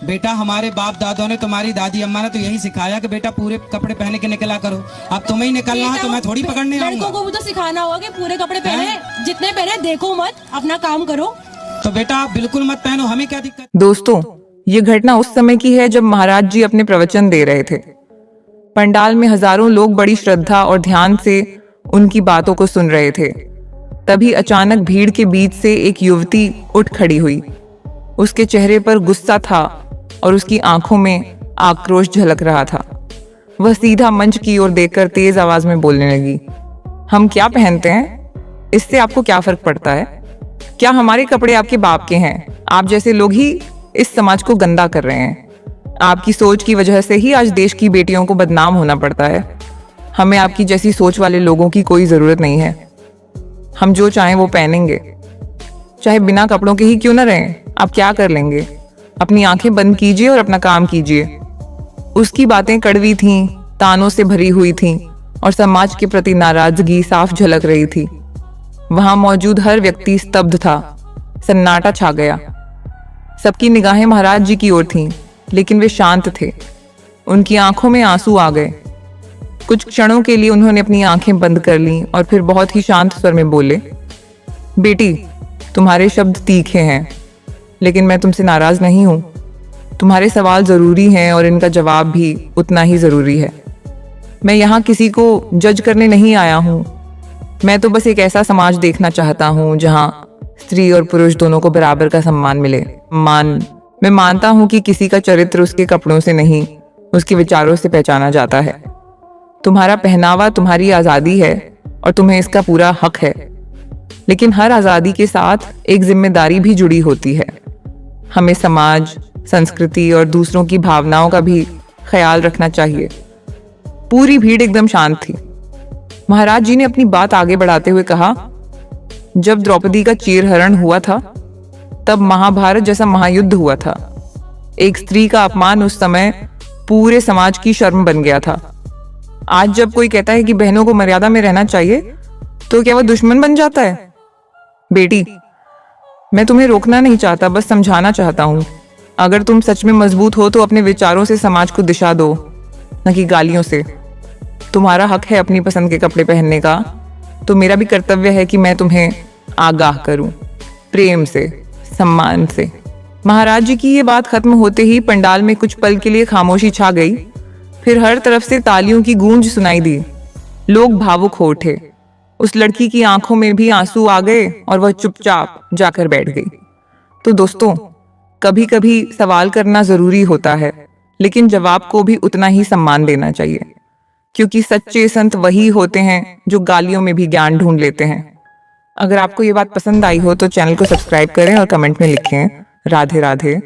बेटा हमारे बाप दादों ने, तुम्हारी दादी अम्मा ने तो यही सिखाया कि बेटा पूरे कपड़े पहन के निकला करो। अब तुम्हें ही निकलना है तो मैं थोड़ी पकड़ने आऊंगा। लड़कों को भी तो सिखाना होगा कि पूरे कपड़े पहने, जितने पहने देखो मत, अपना काम करो। तो बेटा आप बिल्कुल मत पहनो, हमें क्या दिक्कत। दोस्तों, ये घटना उस समय की है जब महाराज जी अपने प्रवचन दे रहे थे। पंडाल में हजारों लोग बड़ी श्रद्धा और ध्यान से उनकी बातों को सुन रहे थे। तभी अचानक भीड़ के बीच से एक युवती उठ खड़ी हुई। उसके चेहरे पर गुस्सा था और उसकी आंखों में आक्रोश झलक रहा था। वह सीधा मंच की ओर देखकर तेज आवाज में बोलने लगी, हम क्या पहनते हैं, इससे आपको क्या फर्क पड़ता है? क्या हमारे कपड़े आपके बाप के हैं? आप जैसे लोग ही इस समाज को गंदा कर रहे हैं। आपकी सोच की वजह से ही आज देश की बेटियों को बदनाम होना पड़ता है। हमें आपकी जैसी सोच वाले लोगों की कोई जरूरत नहीं है। हम जो चाहें वो पहनेंगे, चाहे बिना कपड़ों के ही क्यों न रहें। आप क्या कर लेंगे? अपनी आंखें बंद कीजिए और अपना काम कीजिए। उसकी बातें कड़वी थीं, तानों से भरी हुई थीं और समाज के प्रति नाराजगी साफ झलक रही थी। वहां मौजूद हर व्यक्ति स्तब्ध था। सन्नाटा छा गया। सबकी निगाहें महाराज जी की ओर थीं, लेकिन वे शांत थे। उनकी आंखों में आंसू आ गए। कुछ क्षणों के लिए उन्होंने अपनी आंखें बंद कर लीं और फिर बहुत ही शांत स्वर में बोले, बेटी, तुम्हारे शब्द तीखे हैं, लेकिन मैं तुमसे नाराज नहीं हूं। तुम्हारे सवाल जरूरी हैं और इनका जवाब भी उतना ही जरूरी है। मैं यहाँ किसी को जज करने नहीं आया हूँ। मैं तो बस एक ऐसा समाज देखना चाहता हूँ जहाँ स्त्री और पुरुष दोनों को बराबर का सम्मान मिले। मैं मानता हूँ कि किसी का चरित्र उसके कपड़ों से नहीं, उसके विचारों से पहचाना जाता है। तुम्हारा पहनावा तुम्हारी आज़ादी है और तुम्हें इसका पूरा हक है, लेकिन हर आज़ादी के साथ एक जिम्मेदारी भी जुड़ी होती है। हमें समाज, संस्कृति और दूसरों की भावनाओं का भी ख्याल रखना चाहिए। पूरी भीड़ एकदम शांत थी। महाराज जी ने अपनी बात आगे बढ़ाते हुए कहा, जब द्रौपदी का चीरहरण हुआ था तब महाभारत जैसा महायुद्ध हुआ था। एक स्त्री का अपमान उस समय पूरे समाज की शर्म बन गया था। आज जब कोई कहता है कि बहनों को मर्यादा में रहना चाहिए, तो क्या वह दुश्मन बन जाता है? बेटी, मैं तुम्हें रोकना नहीं चाहता, बस समझाना चाहता हूँ। अगर तुम सच में मजबूत हो तो अपने विचारों से समाज को दिशा दो, न कि गालियों से। तुम्हारा हक है अपनी पसंद के कपड़े पहनने का, तो मेरा भी कर्तव्य है कि मैं तुम्हें आगाह करूं, प्रेम से, सम्मान से। महाराज जी की ये बात खत्म होते ही पंडाल में कुछ पल के लिए खामोशी छा गई। फिर हर तरफ से तालियों की गूंज सुनाई दी। लोग भावुक हो उठे। उस लड़की की आंखों में भी आंसू आ गए और वह चुपचाप जाकर बैठ गई। तो दोस्तों, कभी कभी सवाल करना जरूरी होता है, लेकिन जवाब को भी उतना ही सम्मान देना चाहिए, क्योंकि सच्चे संत वही होते हैं जो गालियों में भी ज्ञान ढूंढ लेते हैं। अगर आपको ये बात पसंद आई हो तो चैनल को सब्सक्राइब करें और कमेंट में लिखें, राधे राधे।